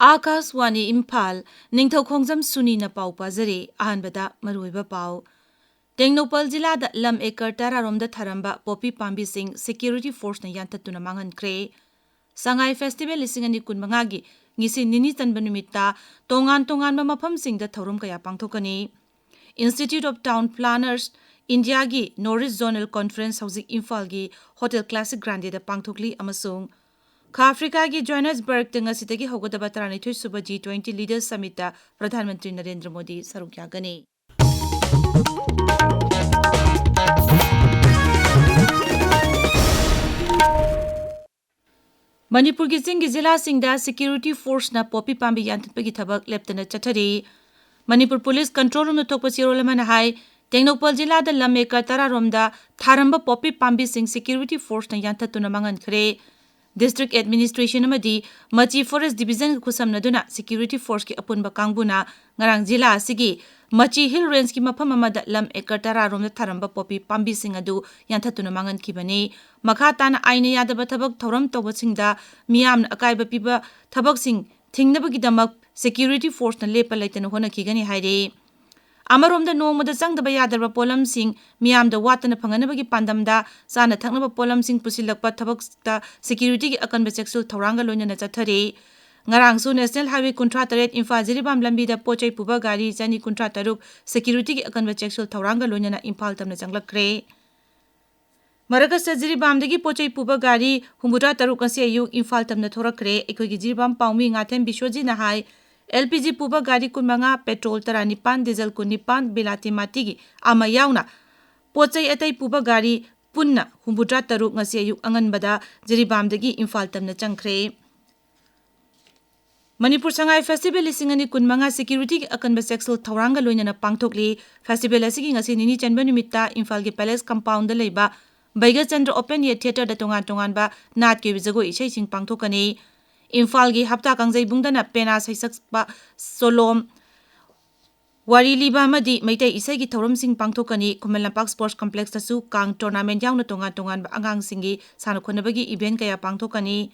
Akaswani Imphal Ningthoukhongjam Suni na pau pazare ahanbada maruiba pau. Tengnopal Jilla da lam ekar tararom da tharamba poppy pambi sing security force na yantatuna mangan kre. Sangai Festival lisingani kunmangagi ngisi nini tanba numita tongan mafam sing da thorum kaya pangthokani. Institute of Town Planners India gi Norris Zonal Conference hauzik Imphal gi Hotel Classic Grande da pangthokli amasung Kha Africa ki Johannesburg teng asitagi hogodaba 32 suba G20 Leaders Summit ta Pradhan Mantri Narendra Modi saruk yagani. Manipur ki Singh Zilla Singda Security Force na poppy pambi yantatpagi thabak leptana chathari. Manipur Police Control Room na thokpa sirolaman hai Tengnopal Jilla da lameka tararomda tharamba poppy pambi sing Security Force na yantatuna mangan khre. District Administration amadi Machi Forest Division khusamnaduna Security Force ki apunba kangbuna ngarang jila asigi Machi Hill Range ki mafam amada lam ekar tararom tharamba poppy pambi sing adu yanthatuna mangan khibani makha tana aina yadaba thabak thoram tawbasingda miyamna akaiba piba thabak sing thingnabagi Security Force na lepa laitana hona khigani haire Amarom da nongmada changdaba yadarba polam sing miyam da watana phanganabagi pandamda sana thaknaba polam sing pusilakpa thabakta security gi akanba sexual thoranga loinana chathare ngarang su National Highway kuntra taret Imphal Jiribam lambi da pochai puba gari chani kuntra taruk security gi akanba sexual thoranga loinana Imphal tamna changlakre Maragasa Jiribam dagi pochai puba gari humbutra taruk asi ayuk Imphal tamna thorakre ekogi Jiribam paumi ngathem bishoji na hai LPG puba gari kunmanga petrol taranipan diesel kunipan bilati matigi ama yauna pochai atai puba gari punna humbutra taruk ngasi ayuk anganbada Jiribamdagi Imphal tamna changkhre Manipur Sangai Festival lisingani kunmanga security ki akanba sexual thoranga loinana pangthokli festival asigi ngasi nini chanba numitta Imphal gi Palace compound da leiba Baiga Chandra Open Air Theatre da tongan ba nat ke bijago isai sing pangthokani Imphal gi hapta kangjai bungdana pena saisakpa solom wari liba madi maitai isai gi thorom sing pangthokani Kumalampak Sports Complex tasu kang tournament yauna tongan ba angang singi sana khonabagi event kaya pangthokani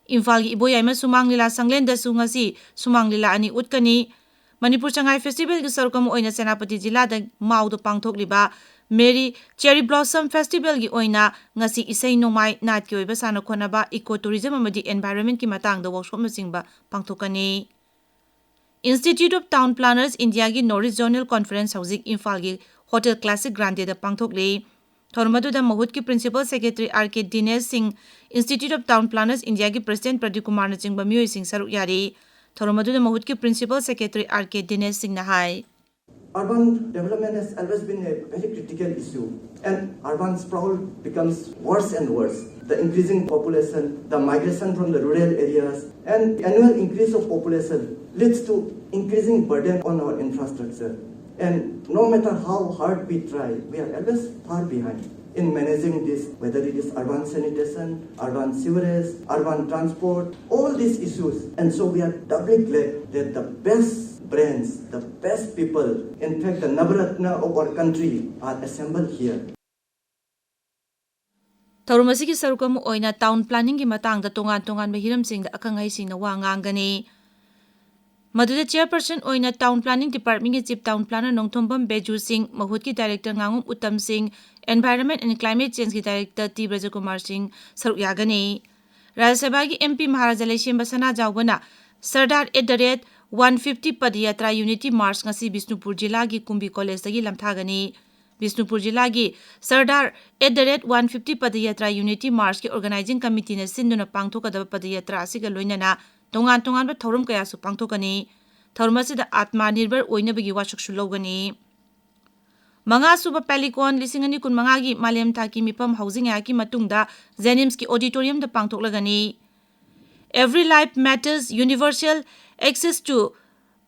Imphal gi iboyai sumang lila sanglen da sungasi sumang lila ani utkani Manipur Sangai Festival gi sarukam oina Senapati Jilla da maudo pangthokliba Mary Cherry Blossom Festival gi oina ngasi isai nomai nat ki oiba sana khonaba ecotourism amadi environment ki matang da workshop masingba pangthokani Institute of Town Planners India gi Norris Zonal Conference hauzik Imphal gi Hotel Classic Grande da pangthokli Thormadu da Mahut ki Principal Secretary RK Dinesh Singh Institute of Town Planners India gi President Pradeep Kumar na chingba miyoi sing saruk yari Thormadu da Mahut ki Principal Secretary RK Dinesh Singh na hai Urban development has always been a very critical issue, and urban sprawl becomes worse and worse. The increasing population, the migration from the rural areas, and annual increase of population leads to increasing burden on our infrastructure. And no matter how hard we try, we are always far behind in managing this, whether it is urban sanitation, urban sewerage, urban transport, all these issues. And so we are doubly glad that the best brains, the best people, in fact the Navaratna of our country are assembled here. Thorumasi ki sarukam oina town planning ki matang da tongan mahiram sing da akangai sing na wa ngangani Maduda chairperson oina town planning department ki chief town planner Nongthombam Beju Singh Mahut ki director Ngangum Uttam Singh environment and climate change ki director T Brajakumar Singh saruk yagani Rajya Sabha ki MP Maharaja Leishim Basana Jawbana Sardar @150 Padayatra Unity March ngasi Bisnupur Jilla gi Kumbi College dagi lamthagani Bisnupur Jilla gi Sardar @150 Padayatra Unity March ki organizing committee na sinduna pangthokadaba Padayatra asiga loinana tongan ba thorum kaya su pangthokani thormasi da atma nirbhar oinabagi wasaksu logani Manga suba Pelicon lisingani kun manga gi Malem Thaki mipam housing ya ki matungda Zenims ki auditorium da pangthoklagani Every life matters universal access to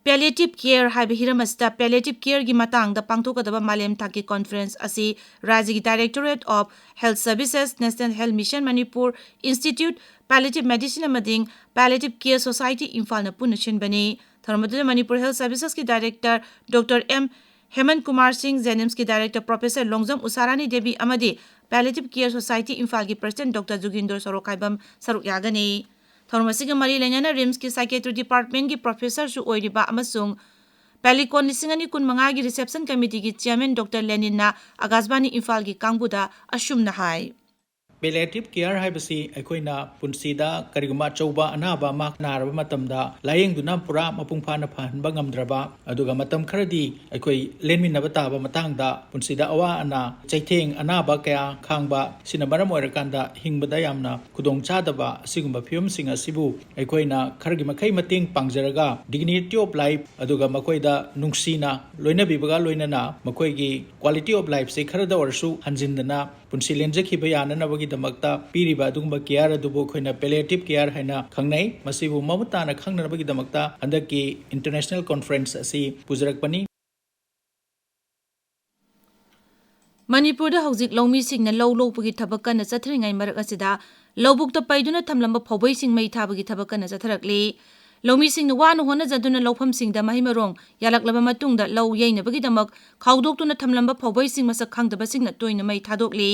palliative care haiba hiramasta palliative care gi matang da pangthokadaba Malem Thaki conference asi Rajya Directorate of Health Services National Health Mission Manipur Institute Palliative Medicine amading Palliative Care Society Imphal na punachin bani Tharmadu Manipur Health Services ki Director Dr. M. Hemant Kumar Singh Zenims ki Director Professor Longjam Usarani Devi amadi Palliative Care Society Imphal ki President Dr. Jugindor Sorokaibam saruk yagani थौरम असिगा मरी लेना RIMS की psychiatry department की professor सु ओइरिबा अमसुंग pelican 2025 की reception committee की chairman doctor Lenin ना आकाशवाणी इम्फाल की कांगबुदा अशुम नहाई Palliative care haibasi aikoina punsida kariguma chauba anaba mak naraba matamda layengduna pura mapung phana phanba ngamdraba aduga matam kharadi aikoi lenminaba taba matangda punsida awa ana chaitheng anaba kaya khangba sina maram oirakanda hingbada yamna kudong chadaba sigumba phium singa sibu aikoina khargi makai mating pangjaraga dignity of life aduga makoida nungsina loina bibaga loinana makoigi quality of life se kharada orsu hanjindana punsi lenjakhiba yananabagi damakta piriba adugumba care adubu khoina palliative care haina khangnai masibu mamutana khangnabagi damakta handaki international conference asi pujarakpani Manipur da hauzik lawmi sing na law lopagi thabak na chathringai marak asida lawbuk ta paiduna thamlamba phoboi sing mai thabagi thabak na chatharakli lawmi sing na wan hona jaduna lawpham sing da mahimarong yalaklaba matung da law yainabagi damak khawdoktuna thamlamba phoboi sing masak khangdaba sing na toina mai thadokli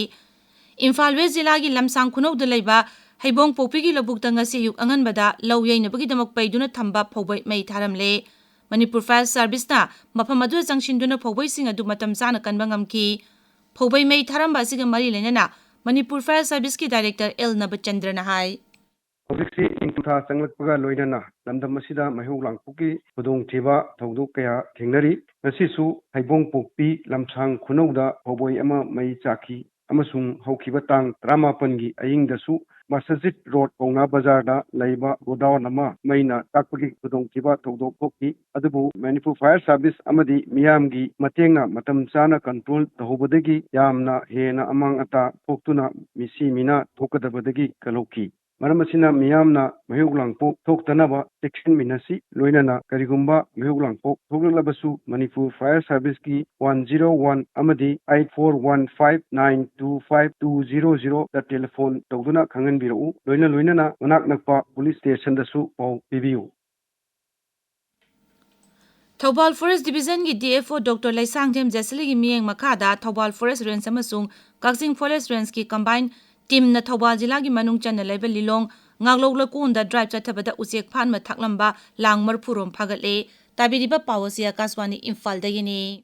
Imphal West Jilla gi lamsang khunau da leiba haibong popi gi lobuk da ngasi yuk anganbada law yainabagi damak paiduna thamba phoboi mai tharamle Manipur Fire Service na mafam adu jangshinduna phoboi sing adu matam chana kanba ngamki phoboi mai tharamba asiga mari lenana Manipur Fire Service ki Director L Nabachandra na hai Obviously, Imphal Changlakpaga Loinana, Lamdamasida, Mahu Langpuki, Pudong Tiba, Togdo Kaya, Kingnari, Nasisu, Haibong Pukpi, Lamsang Kunoda, Hoboi Ama Mai Chaki, Amasung, Hokibatang, Rama Pangi, Aying Dasu, Masajit Road, Konga Bazarda, Laiba, Godawa Nama, Maina, Takpaki, Pudong Tiba, Togdo Poki, Adabu, Manipur Fire Service, Amadi, Miamgi, Matenga, Matam Sana Control, Tahobadegi, Yamna, Hena Amang Ata, Poktuna, Misi Mina, Tokadabadegi, Kaloki. Maramasina miyamna mahugulangpok thoktanaba section minasi loinana karigumba mahugulangpok thoklabasu Manipur Fire Service ki 101 amadi 8415925200 da telephone tawduna khanganbiru loinana manak nakpa police station dasu pau pibiu Thobal Forest Division gi DFO Dr. Laisangthem Jesli gi miyeng makada Thobal Forest Range amasung Kaksing Forest Range ki combine team na Thobal Jilla gi manung channa leba lilong ngaglogla kunda drive chathabada usek phan ma thaklamba langmar phurom phagatle tabiriba pawasi Akaswani Imphal dagini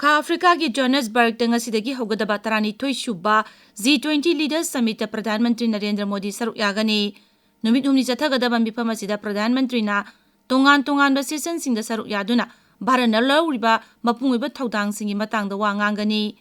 Kha Africa ki Johannesburg tengasidagi hogadaba tarani thoishuba G20 Leaders Summit Pradhan Mantri Narendra Modi saruk yagani Numit humni chathagadaba mifam asida Pradhan Mantri na tongan ba session singda saruk yaduna Bharana lawriba mapungiba thaudang singi matangda wa ngangani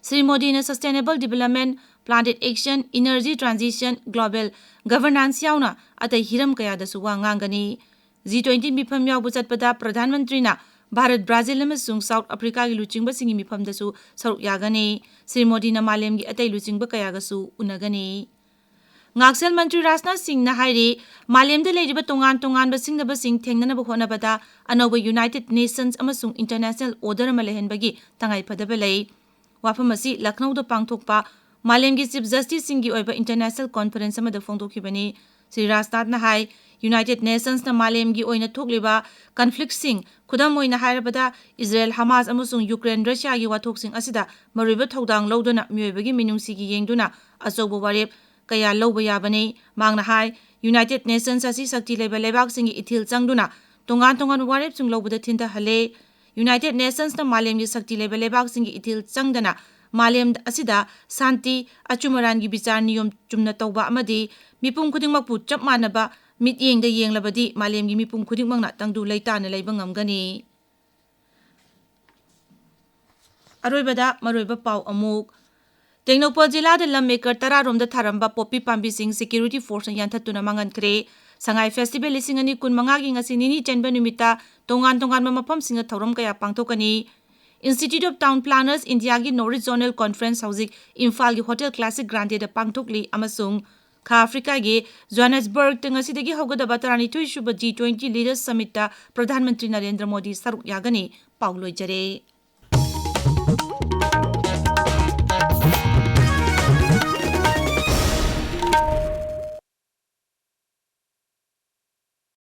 Sri Modi na Sustainable Development, Planted Action, Energy Transition, Global Governance yauna atai hiram kaya da suwa ngangani G20 mifam yaw buchatpada Pradhan Mantri na Bharat Brazil amasung South Africa gi luchingba singi mifam da su saruk yagani Sri Modi na malem gi atai luchingba kaya ga su unagani Ngaksel Mantri Rajnath Singh na hairi malem de leiriba tongan ba singna sing thengnana ba hona bada anoba United Nations amasung International Order ama lehenbagi tangai phadaba lei Wafamasi Lucknow da pangthokpa malem gi Chief Justice Singh gi oiba International Conference ama da phongdokhibani Sri Rajnath na hai United Nations na malem gi oina thokliba conflict sing khudam oina hairabada Israel Hamas amasung Ukraine Russia gi wathok sing asida mariba thodang loduna myoibagi minungsi gi yengduna achoba warep kaya lawba yabani mangna hai United Nations asi sakti leba lebak singi ithil changduna tongan warep sung lawbada thinta hale United Nations na malem gi sakti leba lebak singi ithil changdana malem asida santi achumaran gi bichar niyom chumna tawba amadi mipum khudingmak pu chap manaba mit yengda yenglabadi malem gi mipum khudingmak na tangdu leitana leiba ngamgani aroibada maroiba pau amuk Tengnopal Jilla da Lammaker Tararomda Tharamba Poppy Pambi Singh Security Force na yantatuna mangan kre Sangai Festival 2025 gi ngasi nini chenba numita tongan mafam singa thorom kaya pangthokani Institute of Town Planners India gi North Zonal Conference Housing Imphal gi Hotel Classic Grande da pangthokli amasung Kha Africa gi Johannesburg tengasidagi hogadaba tarani thoishuba G20 Leaders Summit ta Pradhan Mantri Narendra Modi saruk yagani pauloi jare